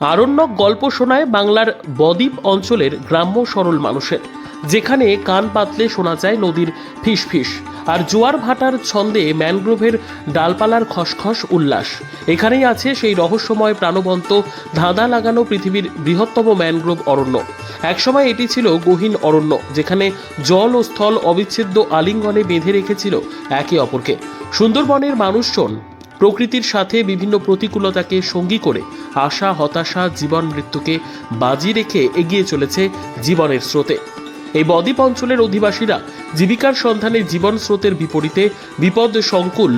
আরণ্যক গল্প শোনায় বাংলার বদ্বীপ অঞ্চলের গ্রাম্য সরল মানুষের, যেখানে কান পাতলে শোনা যায় নদীর ফিসফিস আর জোয়ার ভাটার ছন্দে ম্যানগ্রোভের ডালপালার খসখস উল্লাস। এখানেই আছে সেই রহস্যময় প্রাণবন্ত ধাঁধা লাগানো পৃথিবীর বৃহত্তম ম্যানগ্রোভ অরণ্য। একসময় এটি ছিল গহীন অরণ্য, যেখানে জল ও স্থল অবিচ্ছেদ্য আলিঙ্গনে বেঁধে রেখেছিল একে অপরকে। সুন্দরবনের মানুষজন প্রকৃতির সাথে বিভিন্ন প্রতিকূলতাকে সঙ্গী করে আশা, হতাশা, জীবন মৃত্যুকে বাজি রেখে এগিয়ে চলেছে জীবনের স্রোতে। এই বদ্বীপ অঞ্চলের অধিবাসীরা জীবিকার সন্ধানে জীবন স্রোতের বিপরীতে বিপদ সংকুল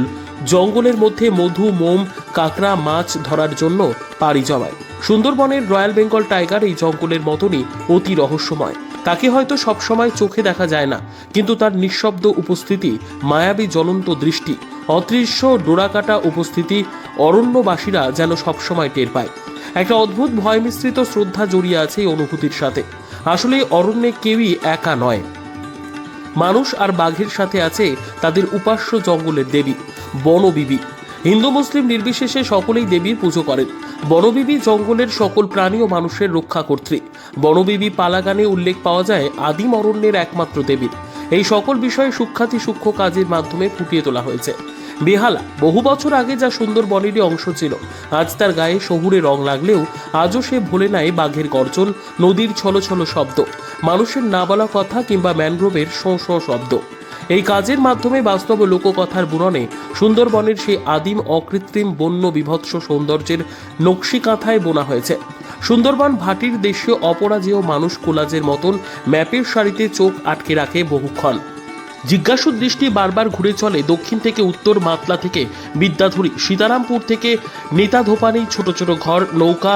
জঙ্গলের মধ্যে মধু, মোম, কাঁকড়া, মাছ ধরার জন্য পাড়ি জমায়। সুন্দরবনের রয়্যাল বেঙ্গল টাইগার এই জঙ্গলের মতনই অতি রহস্যময়। তাকে হয়তো সবসময় চোখে দেখা যায় না, কিন্তু তার নিঃশব্দ উপস্থিতি, মায়াবী জ্বলন্ত দৃষ্টি, অদৃশ্য ডোরাকাটা উপস্থিতি অরণ্যবাসীরা যেন সবসময় টের পায়। একটা অদ্ভুত ভয় মিশ্রিত শ্রদ্ধা জড়িয়ে আছে এই অনুভূতির সাথে। আসলে অরণ্যে কেউই একা নয়। মানুষ আর বাঘের সাথে আছে তাদের উপাস্য জঙ্গলের দেবী বনবিবি। হিন্দু মুসলিম নির্বিশেষে সকলেই দেবীর পুজো করেন। বনবিবি জঙ্গলের সকল প্রাণী ও মানুষের রক্ষাকর্ত্রী। বনবিবি পালাগানে উল্লেখ পাওয়া যায় আদিম অরণ্যের একমাত্র দেবীর। এই সকল বিষয়ে সূক্ষ্মাতি সূক্ষ্ম কাজের মাধ্যমে ফুটিয়ে তোলা হয়েছে। বেহালা বহু বছর আগে যা সুন্দরবনেরই অংশ ছিল, আজ তার গায়ে শহুরে রং লাগলেও আজও সে ভোলে নাই বাঘের গর্জন, নদীর ছলছল শব্দ, মানুষের না বলা কথা কিংবা ম্যানগ্রোভের শোঁ শোঁ শব্দ। এই কাজের মাধ্যমে বাস্তব লোককথার বুননে সুন্দরবনের সেই আদিম অকৃত্রিম বন্য বিভৎস সৌন্দর্যের নকশি কাঁথায় বোনা হয়েছে। সুন্দরবন ভাটির দেশীয় অপরাজেয় মানুষ কোলাজের মতন ম্যাপের সারিতে চোখ আটকে রাখে বহুক্ষণ। জিজ্ঞাসু দৃষ্টি বারবার ঘুরে চলে দক্ষিণ থেকে উত্তর, মাতলা থেকে বিদ্যাধরী, সীতারামপুর থেকে নেতাধোপানি, ছোট ছোট ঘর, নৌকা,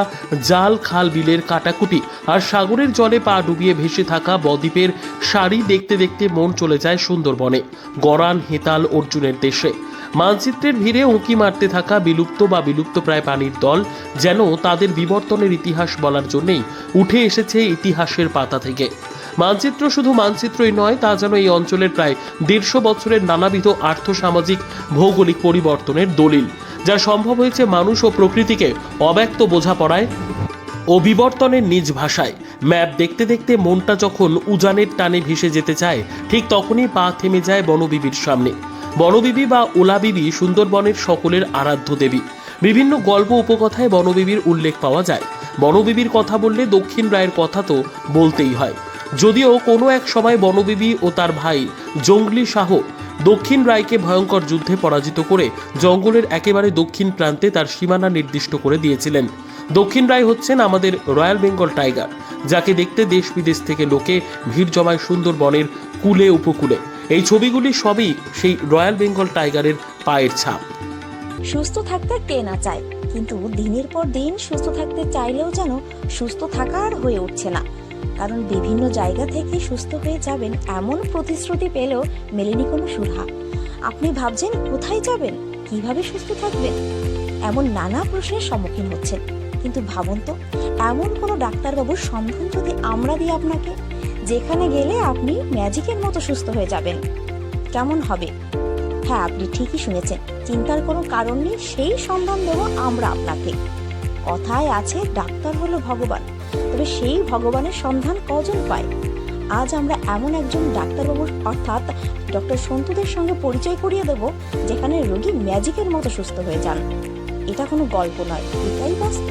জাল, খাল, বিলের কাটাকুটি আর সাগরের জলে পা ডুবিয়ে ভেসে থাকা বদ্বীপের সারি দেখতে দেখতে মন চলে যায় সুন্দরবনে, গরান, হেতাল, অর্জুনের দেশে। মানচিত্রের ভিড়ে উঁকি মারতে থাকা বিলুপ্ত বা বিলুপ্তপ্রায় প্রাণীর দল যেন তাদের বিবর্তনের ইতিহাস বলার জন্যই উঠে এসেছে ইতিহাসের পাতা থেকে। মানচিত্র শুধু মানচিত্রই নয়, তা যেন এই অঞ্চলের প্রায় 150 বছরের নানাবিধ আর্থসামাজিক ভৌগোলিক পরিবর্তনের দলিল, যা সম্ভব হয়েছে মানুষ ও প্রকৃতিকে অব্যক্ত বোঝাপড়ায় ও বিবর্তনের নিজ ভাষায়। ম্যাপ দেখতে দেখতে মনটা যখন উজানের টানে ভেসে যেতে চায়, ঠিক তখনই পা থেমে যায় বনবিবির সামনে। বনবিবি বা ওলাবিবি সুন্দরবনের সকলের আরাধ্য দেবী। বিভিন্ন গল্প উপকথায় বনবিবির উল্লেখ পাওয়া যায়। বনবিবির কথা বললে দক্ষিণ রায়ের কথা তো বলতেই হয়। যদিও কোনো এক সময় বনবিবি ও তার ভাই জঙ্গলি শাহ দক্ষিণ রায়কে ভয়ঙ্কর যুদ্ধে পরাজিত করে জঙ্গলের একেবারে দক্ষিণ প্রান্তে তার সীমানা নির্দিষ্ট করে দিয়েছিলেন। দক্ষিণ রায় হচ্ছেন আমাদের রয়্যাল বেঙ্গল টাইগার, যাকে দেখতে দেশ বিদেশ থেকে লোকে ভিড় জমায় সুন্দরবনের কূলে উপকূলে। এই ছবিগুলি সবই সেই রয়্যাল বেঙ্গল টাইগারের পায়ের ছাপ। সুস্থ থাকতে কে না চায়, কিন্তু দিনের পর দিন সুস্থ থাকতে চাইলেও যেন সুস্থ থাকা আর হয়ে উঠছে না। কারণ বিভিন্ন জায়গা থেকে সুস্থ হয়ে যাবেন এমন প্রতিশ্রুতি পেলেও মেলেনি কোনো সুরাহা। আপনি ভাবছেন কোথায় যাবেন, কিভাবে সুস্থ থাকবেন, এমন নানা প্রশ্নের সম্মুখীন হচ্ছেন। কিন্তু ভাবুন তো, এমন কোনো ডাক্তারবাবুর সন্ধান যদি আমরা দিই আপনাকে, যেখানে গেলে আপনি ম্যাজিকের মতো সুস্থ হয়ে যাবেন, কেমন হবে? হ্যাঁ, আপনি ঠিকই শুনেছেন, চিন্তার কোনো কারণ নেই, সেই সন্ধান দেবো আমরা আপনাকে। কথায় আছে ডাক্তার হলো ভগবান, তবে সেই ভগবানের সন্ধান কজন পায়? আজ আমরা এমন একজন ডাক্তারবাবুর অর্থাৎ ডক্টর সন্তুদের সঙ্গে পরিচয় করিয়ে দেব, যেখানে রোগী ম্যাজিকের মতো সুস্থ হয়ে যান। এটা কোনো গল্প নয়, এটাই বাস্তব।